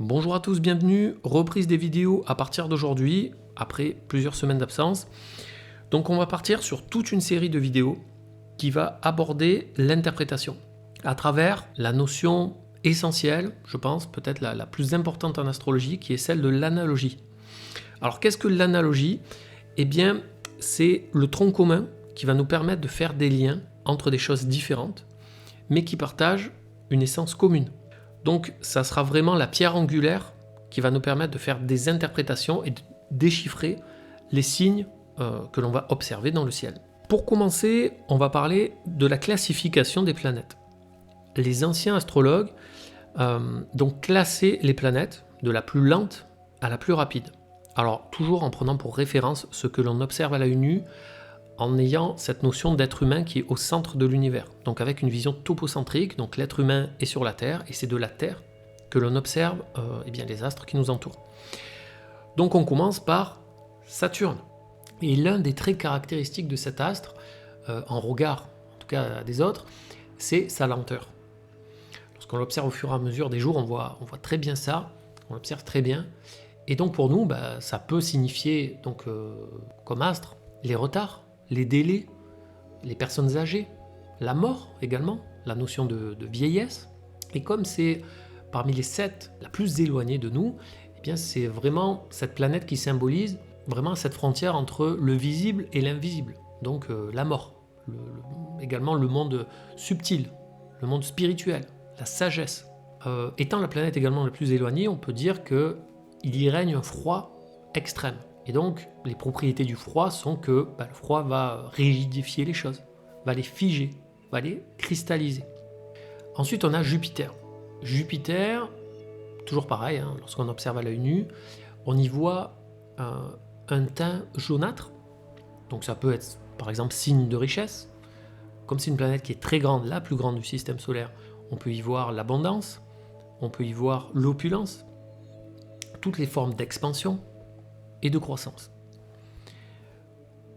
Bonjour à tous, bienvenue, reprise des vidéos à partir d'aujourd'hui, après plusieurs semaines d'absence. Donc on va partir sur toute une série de vidéos qui va aborder l'interprétation, à travers la notion essentielle, je pense, peut-être la plus importante en astrologie, qui est celle de l'analogie. Alors qu'est-ce que l'analogie? Eh bien, c'est le tronc commun qui va nous permettre de faire des liens entre des choses différentes, mais qui partagent une essence commune. Donc ça sera vraiment la pierre angulaire qui va nous permettre de faire des interprétations et de déchiffrer les signes que l'on va observer dans le ciel. Pour commencer, on va parler de la classification des planètes. Les anciens astrologues donc classaient les planètes de la plus lente à la plus rapide. Alors toujours en prenant pour référence ce que l'on observe à l'œil nu, en ayant cette notion d'être humain qui est au centre de l'univers. Donc avec une vision topocentrique, donc l'être humain est sur la Terre, et c'est de la Terre que l'on observe les astres qui nous entourent. Donc on commence par Saturne. Et l'un des traits caractéristiques de cet astre, en regard en tout cas des autres, c'est sa lenteur. Lorsqu'on l'observe au fur et à mesure des jours, on voit très bien ça, on l'observe très bien. Et donc pour nous, ça peut signifier donc, comme astre les retards, les délais, les personnes âgées, la mort également, la notion de vieillesse. Et comme c'est parmi les 7 la plus éloignée de nous, eh bien c'est vraiment cette planète qui symbolise vraiment cette frontière entre le visible et l'invisible, donc la mort, également le monde subtil, le monde spirituel, la sagesse. Étant la planète également la plus éloignée, on peut dire qu'il y règne un froid extrême. Et donc, les propriétés du froid sont que le froid va rigidifier les choses, va les figer, va les cristalliser. Ensuite, on a Jupiter. Jupiter, toujours pareil, lorsqu'on observe à l'œil nu, on y voit un teint jaunâtre. Donc ça peut être, par exemple, signe de richesse. Comme c'est une planète qui est très grande, la plus grande du système solaire, on peut y voir l'abondance, on peut y voir l'opulence, toutes les formes d'expansion et de croissance.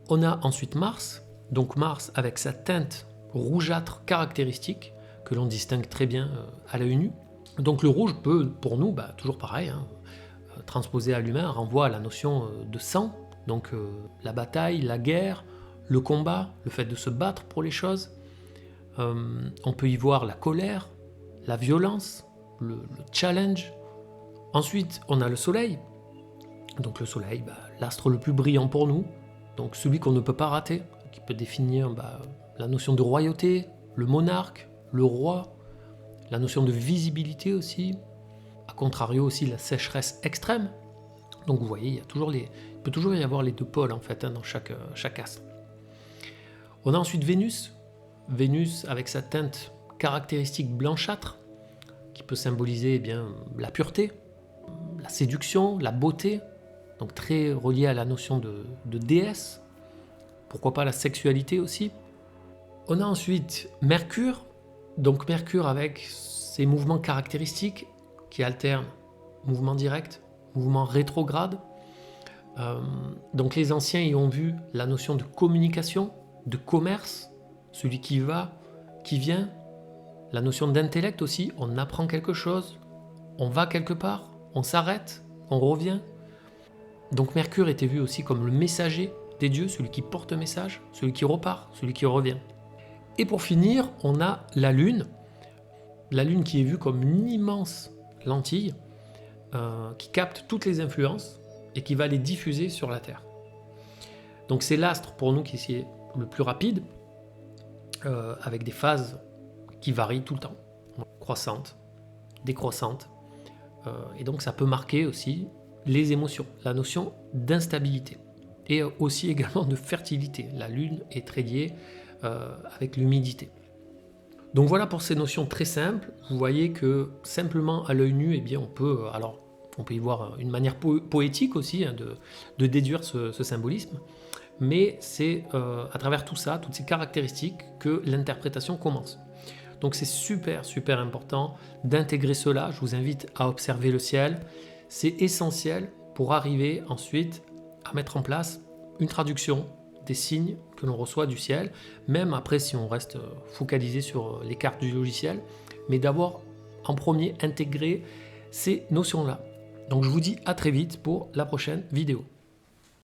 On a ensuite Mars, donc Mars avec sa teinte rougeâtre caractéristique que l'on distingue très bien à l'œil nu. Donc le rouge peut, pour nous, toujours pareil, transposé à l'humain, renvoie à la notion de sang, donc la bataille, la guerre, le combat, le fait de se battre pour les choses. On peut y voir la colère, la violence, le challenge. Ensuite, on a le Soleil. Donc le Soleil, l'astre le plus brillant pour nous, donc celui qu'on ne peut pas rater, qui peut définir la notion de royauté, le monarque, le roi, la notion de visibilité aussi, a contrario aussi la sécheresse extrême. Donc vous voyez, il peut toujours y avoir les deux pôles en fait dans chaque astre. On a ensuite Vénus, Vénus avec sa teinte caractéristique blanchâtre, qui peut symboliser la pureté, la séduction, la beauté, donc très relié à la notion de déesse, pourquoi pas la sexualité aussi. On a ensuite Mercure, donc Mercure avec ses mouvements caractéristiques qui alternent mouvement direct, mouvement rétrograde. Donc les anciens y ont vu la notion de communication, de commerce, celui qui va, qui vient, la notion d'intellect aussi, on apprend quelque chose, on va quelque part, on s'arrête, on revient. Donc Mercure était vu aussi comme le messager des dieux, celui qui porte un message, celui qui repart, celui qui revient. Et pour finir, on a la Lune qui est vue comme une immense lentille qui capte toutes les influences et qui va les diffuser sur la Terre. Donc c'est l'astre pour nous qui est le plus rapide, avec des phases qui varient tout le temps, croissantes, décroissantes, et donc ça peut marquer aussi les émotions, la notion d'instabilité et aussi également de fertilité. La Lune est très liée avec l'humidité. Donc voilà pour ces notions très simples. Vous voyez que simplement à l'œil nu, on peut y voir une manière poétique aussi de déduire ce symbolisme, mais c'est à travers tout ça, toutes ces caractéristiques, que l'interprétation commence. Donc c'est super important d'intégrer cela. Je vous invite à observer le ciel. C'est essentiel pour arriver ensuite à mettre en place une traduction des signes que l'on reçoit du ciel, même après si on reste focalisé sur les cartes du logiciel, mais d'avoir en premier intégré ces notions-là. Donc je vous dis à très vite pour la prochaine vidéo.